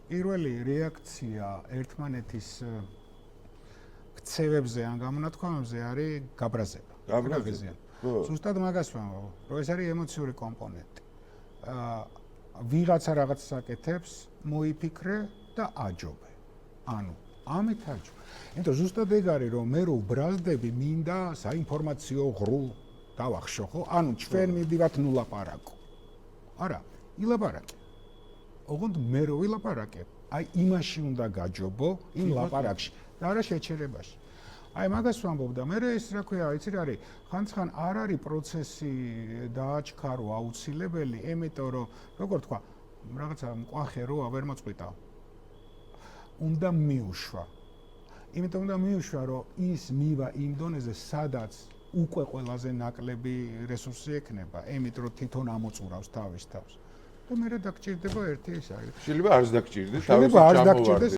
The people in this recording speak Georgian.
პირველი რეაქცია ერთმანეთის ქცევებზე ან გამონათქვამებზე არის გაბრაზება. გაბრაზება. ზუსტად მაგას ვამბობ, რომ ეს არის ემოციური კომპონენტი. ვიღაცა რაღაც საკეთებს, მოიფიქრე და აჯობე. ანუ ამით აჯობე. იმიტომ ზუსტად ეგ არის, რომ მე რო ბრაზდები, მინდა საინფორმაციო ღრუ დავახშო, ხო? ანუ ჩვენ მივდივართ ნულაპარაკო. არა, ილაპარაკე. ოღონდ მე რო ვილაპარაკებ, აი იმაში უნდა გაჯობო, იმ ლაპარაკში და არა შეჩერებაში. აი მაგას ვამბობ და მე ეს რა ქვია, იცი რა არის, ხანცხან არ არის პროცესი დააჩქარო აუცილებელი, იმიტომ რომ როგორ თქვა, რაღაცა მკვახე როა ვერ მოწყვიტავ. უნდა მიუშვა. იმიტომ უნდა მიუშვა, რომ ის მივა იმ დონეზე, სადაც უკვე ყველაზე ნაკლები რესურსი ექნება, ემით რომ თვითონ ამოწურავს თავის თავს. და მე რა დაგჭირდება ერთი ის არის. შეიძლება არც დაგჭირდეს, თავის ჩამოვარდე.